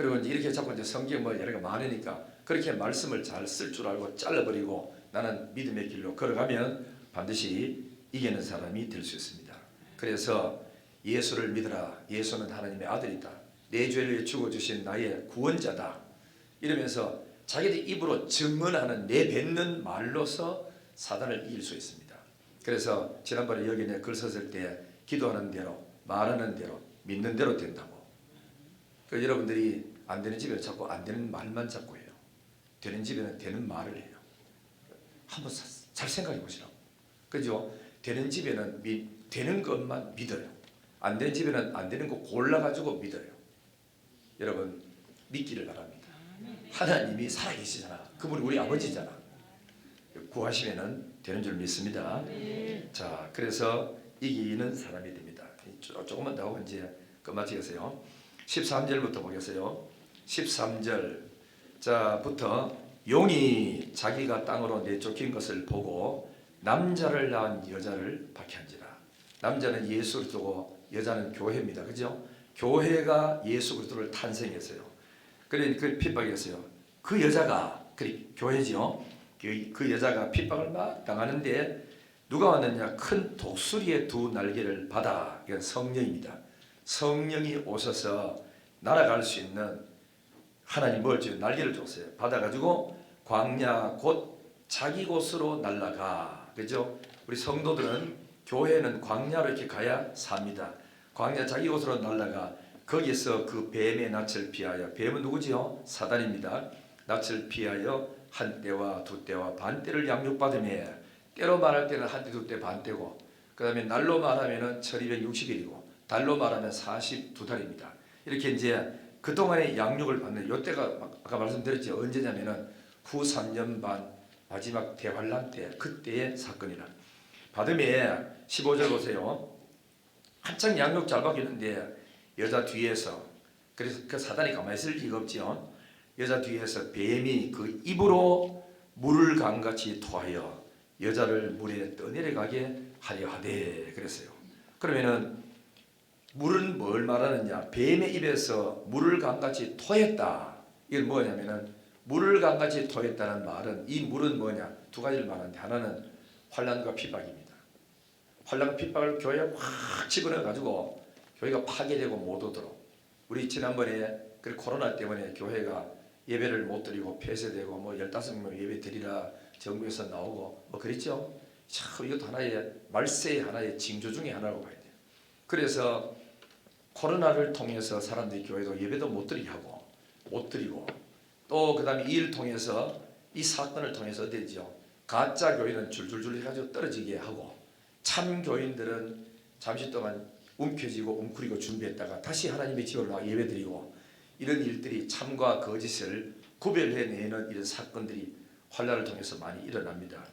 그리고 이제 이렇게 자꾸 이제 성경 뭐 여러 개 많으니까 그렇게 말씀을 잘 쓸 줄 알고 잘라버리고 나는 믿음의 길로 걸어가면 반드시 이기는 사람이 될 수 있습니다. 그래서 예수를 믿으라. 예수는 하나님의 아들이다. 내 죄를 위해 죽어주신 나의 구원자다. 이러면서 자기들 입으로 증언하는 내뱉는 말로서 사단을 이길 수 있습니다. 그래서 지난번에 여기 내 글 썼을 때 기도하는 대로 말하는 대로 믿는 대로 된다고. 그래서 여러분들이 안 되는 집에는 자꾸 안 되는 말만 자꾸 해요. 되는 집에는 되는 말을 해요. 한번 잘 생각해 보시라고. 그죠? 되는 집에는 되는 것만 믿어요. 안 되는 집에는 안 되는 거 골라가지고 믿어요. 여러분 믿기를 바랍니다. 하나님이 살아계시잖아. 그분이 우리 아버지잖아. 구하시면은 되는 줄 믿습니다. 자, 그래서 이기는 사람이 됩니다. 조금만 더 하고 이제 끝마치겠어요. 13절부터 보겠어요. 13절 자부터 용이 자기가 땅으로 내쫓긴 것을 보고 남자를 낳은 여자를 박해한지라. 남자는 예수 그리스도고 여자는 교회입니다. 그죠? 교회가 예수 그리스도를 탄생했어요. 그래 그 핍박이었어요. 그 여자가 교회지요. 그 여자가 핍박을 막 당하는데 누가 왔느냐? 큰 독수리의 두 날개를 받아. 이건 성령입니다. 성령이 오셔서 날아갈 수 있는 하나님 뭘 줘요? 날개를 줬어요. 받아가지고 광야 곧 자기 곳으로 날아가. 그죠? 우리 성도들은 교회는 광야로 이렇게 가야 삽니다. 광야 자기 곳으로 날아가. 거기서 그 뱀의 낯을 피하여. 뱀은 누구지요? 사단입니다. 낯을 피하여 한 때와 두 때와 반 때를 양육받으며, 때로 말할 때는 한 때, 두 때, 반 때고, 그 다음에 날로 말하면 1260일이고 달로 말하면 42달입니다. 이렇게 이제 그동안의 양육을 받는, 요때가 아까 말씀드렸죠. 언제냐면은 후 3년 반 마지막 대환란 때, 그때의 사건이라. 받음에 15절 보세요. 한창 양육 잘 받겠는데 여자 뒤에서, 그래서 그 사단이 가만히 있을 리가 없지요. 여자 뒤에서 뱀이 그 입으로 물을 강같이 토하여 여자를 물에 떠내려가게 하려 하되 그랬어요. 그러면은 물은 뭘 말하느냐? 뱀의 입에서 물을 강같이 토했다. 이건 뭐냐면은 물을 강같이 토했다는 말은, 이 물은 뭐냐? 두 가지를 말하는데, 하나는 환난과 핍박입니다. 환난과 핍박을 교회에 확 집어넣어 가지고 교회가 파괴되고 못 오도록. 우리 지난번에 그 코로나 때문에 교회가 예배를 못 드리고 폐쇄되고 뭐 15명 예배 드리라 정부에서 나오고 뭐 그랬죠. 참 이것도 하나의 말세의 하나의 징조 중에 하나라고 봐야 돼요. 그래서 코로나를 통해서 사람들이 교회도 예배도 못 드리게 하고 못 드리고, 또 그 다음에 이 일을 통해서, 이 사건을 통해서 어디죠? 가짜 교인은 줄줄줄 해가지고 떨어지게 하고, 참 교인들은 잠시 동안 움켜쥐고 웅크리고 준비했다가 다시 하나님의 집으로 나와 예배드리고, 이런 일들이 참과 거짓을 구별해내는 이런 사건들이 환난을 통해서 많이 일어납니다.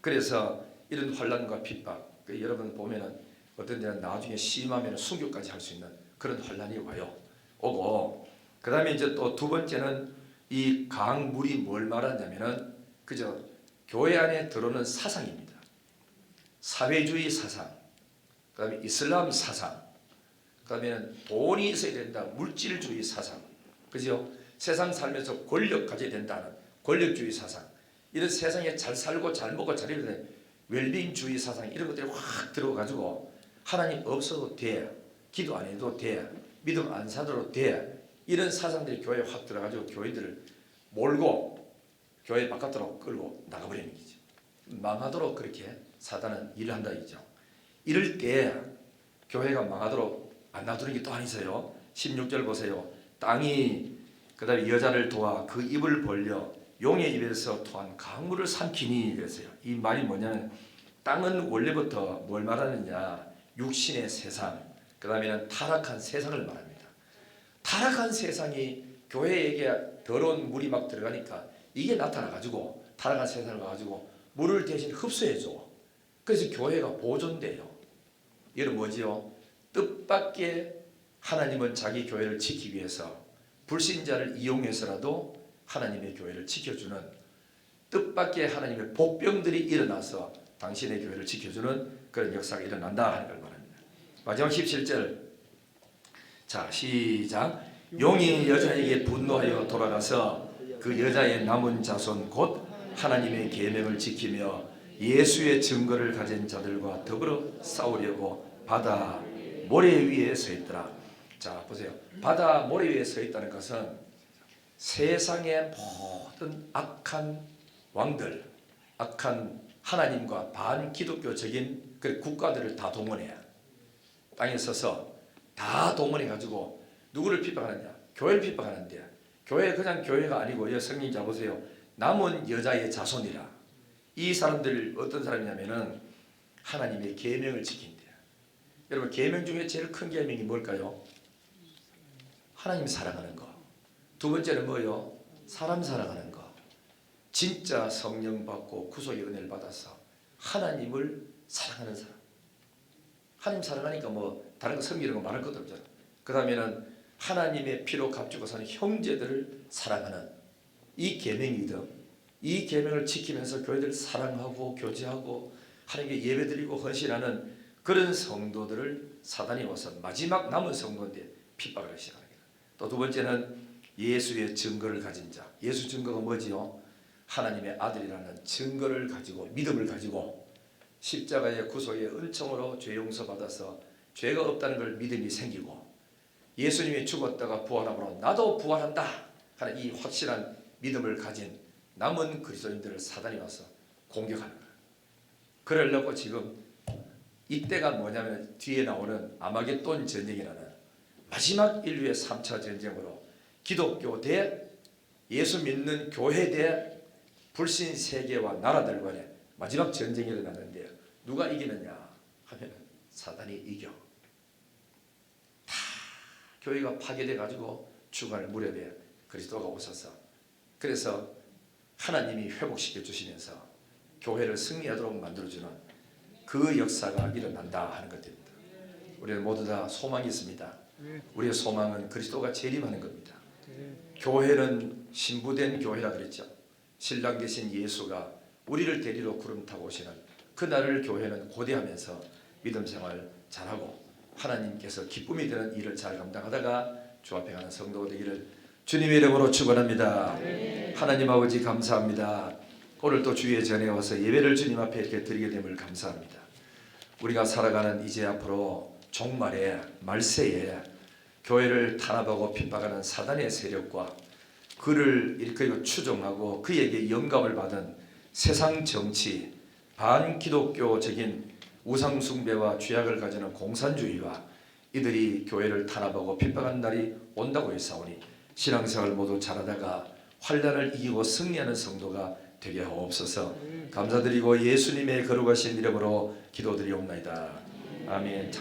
그래서 이런 환난과 핍박, 여러분 보면은 어떤 데는 나중에 심하면 순교까지 할 수 있는 그런 환난이 와요. 오고, 그 다음에 이제 또 두 번째는 이 강물이 뭘 말하냐면은 그저 교회 안에 들어오는 사상입니다. 사회주의 사상, 그 다음에 이슬람 사상, 그 다음에 돈이 있어야 된다, 물질주의 사상, 그죠? 세상 살면서 권력 가져야 된다는 권력주의 사상, 이런 세상에 잘 살고 잘 먹고 잘 이루는 웰빙주의 사상, 이런 것들이 확 들어가지고 하나님 없어도 돼, 기도 안 해도 돼, 믿음 안 사도 돼, 이런 사상들이 교회에 확 들어가지고 교회들을 몰고 교회 바깥으로 끌고 나가버리는 거죠. 망하도록 그렇게 사단은 일을 한다 이죠. 이럴 때 교회가 망하도록 안 놔두는 게 또 하나 있어요. 16절 보세요. 땅이 그 다음에 여자를 도와 그 입을 벌려 용의 입에서 토한 강물을 삼키니 그랬어요. 이 말이 뭐냐면, 땅은 원래부터 뭘 말하느냐? 육신의 세상, 그 다음에는 타락한 세상을 말합니다. 타락한 세상이 교회에게 더러운 물이 막 들어가니까 이게 나타나가지고 타락한 세상을 가지고 물을 대신 흡수해줘. 그래서 교회가 보존돼요. 이건 뭐지요? 뜻밖의 하나님은 자기 교회를 지키기 위해서 불신자를 이용해서라도 하나님의 교회를 지켜주는, 뜻밖의 하나님의 복병들이 일어나서 당신의 교회를 지켜주는 그런 역사가 일어난다 하는 걸 말합니다. 마지막 17절, 자 시작. 용이 여자에게 분노하여 돌아가서 그 여자의 남은 자손 곧 하나님의 계명을 지키며 예수의 증거를 가진 자들과 더불어 싸우려고 바다 모래 위에 서 있더라. 자 보세요. 바다 모래 위에 서 있다는 것은 세상의 모든 악한 왕들, 악한 하나님과 반기독교적인 그 국가들을 다 동원해. 땅에 서서 다 동원해 가지고 누구를 핍박하느냐? 교회를 핍박하는데, 교회 그냥 교회가 아니고 성령 잡으세요. 남은 여자의 자손이라. 이 사람들 어떤 사람이냐면은 하나님의 계명을 지킨대. 여러분 계명 중에 제일 큰 계명이 뭘까요? 하나님 사랑하는 거. 두 번째는 뭐요? 사람 사랑하는 거. 진짜 성령 받고 구속의 은혜를 받아서 하나님을 사랑하는 사람. 하나님 사랑하니까 뭐 다른 거 섬기는 거 말할 것도 없잖아. 그 다음에는 하나님의 피로 값주고 사는 형제들을 사랑하는 이 계명이거든. 이 계명을 지키면서 교회들을 사랑하고 교제하고 하나님께 예배드리고 헌신하는 그런 성도들을 사단이 와서 마지막 남은 성도인데 핍박을 시작합니다. 또 두 번째는 예수의 증거를 가진 자. 예수 증거가 뭐지요? 하나님의 아들이라는 증거를 가지고 믿음을 가지고 십자가의 구속의 은총으로 죄 용서 받아서 죄가 없다는 걸 믿음이 생기고 예수님이 죽었다가 부활함으로 나도 부활한다 하는 이 확실한 믿음을 가진 남은 그리스도인들을 사단이 와서 공격하는 거예요. 그러려고 지금 이때가 뭐냐면 뒤에 나오는 아마겟돈 전쟁이라는 마지막 인류의 3차 전쟁으로 기독교 대 예수 믿는 교회 대 불신 세계와 나라들 간의 마지막 전쟁이 일어났는데 누가 이기느냐 하면 사단이 이겨. 다 교회가 파괴돼 가지고 주관할 무렵에 그리스도가 오셔서 그래서 하나님이 회복시켜 주시면서 교회를 승리하도록 만들어주는 그 역사가 일어난다 하는 것입니다. 우리는 모두 다 소망이 있습니다. 우리의 소망은 그리스도가 재림하는 겁니다. 교회는 신부된 교회라 그랬죠. 신랑 되신 예수가 우리를 데리러 구름 타고 오시는 그날을 교회는 고대하면서 믿음 생활 잘하고 하나님께서 기쁨이 되는 일을 잘 감당하다가 주 앞에 가는 성도가 되기를 주님의 이름으로 축원합니다. 하나님 아버지 감사합니다. 오늘 또 주의 전에 와서 예배를 주님 앞에 이렇게 드리게 됨을 감사합니다. 우리가 살아가는 이제 앞으로 종말에 말세에 교회를 탄압하고 핍박하는 사단의 세력과 그를 일컬고 추종하고 그에게 영감을 받은 세상 정치, 반기독교적인 우상숭배와 죄악을 가지는 공산주의와 이들이 교회를 탄압하고 핍박하는 날이 온다고 했사오니 신앙생활 모두 잘하다가 환난을 이기고 승리하는 성도가 되게 하옵소서. 감사드리고 예수님의 거룩하신 이름으로 기도드리옵나이다. 아멘.